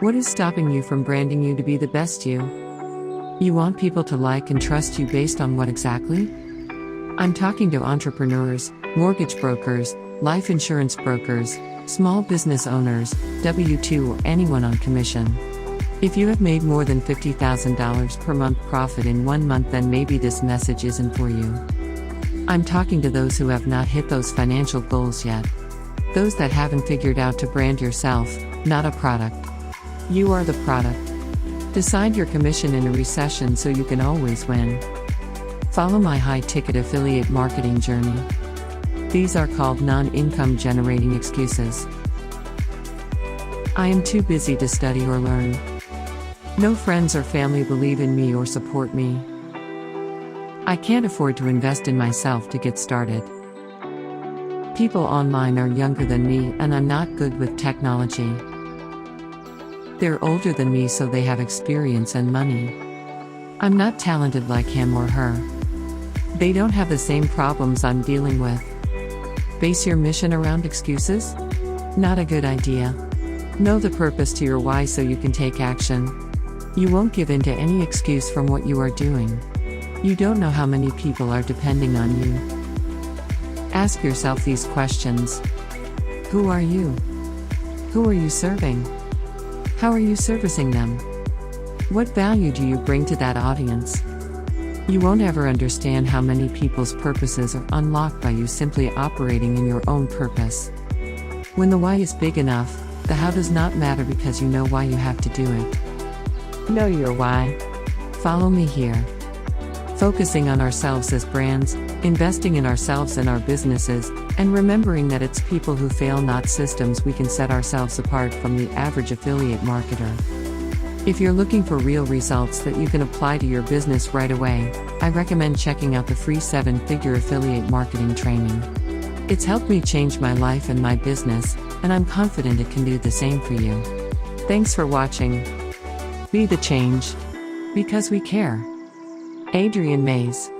What is stopping you from branding you to be the best you? You want people to like and trust you based on what exactly? I'm talking to entrepreneurs, mortgage brokers, life insurance brokers, small business owners, W-2 or anyone on commission. If you have made more than $50,000 per month profit in 1 month, then maybe this message isn't for you. I'm talking to those who have not hit those financial goals yet. Those that haven't figured out to brand yourself, not a product. You are the product. Decide your commission in a recession so you can always win. Follow my high-ticket affiliate marketing journey. These are called non-income generating excuses. I am too busy to study or learn. No friends or family believe in me or support me. I can't afford to invest in myself to get started. People online are younger than me and I'm not good with technology. They're older than me, so they have experience and money. I'm not talented like him or her. They don't have the same problems I'm dealing with. Base your mission around excuses? Not a good idea. Know the purpose to your why so you can take action. You won't give in to any excuse from what you are doing. You don't know how many people are depending on you. Ask yourself these questions. Who are you? Who are you serving? How are you servicing them? What value do you bring to that audience? You won't ever understand how many people's purposes are unlocked by you simply operating in your own purpose. When the why is big enough, the how does not matter because you know why you have to do it. Know your why. Follow me here. Focusing on ourselves as brands, investing in ourselves and our businesses, and remembering that it's people who fail, not systems, we can set ourselves apart from the average affiliate marketer. If you're looking for real results that you can apply to your business right away, I recommend checking out the free 7-figure affiliate marketing training. It's helped me change my life and my business, and I'm confident it can do the same for you. Thanks for watching. Be the change. Because we care. 𝗣𝗢𝗣𝗣𝗅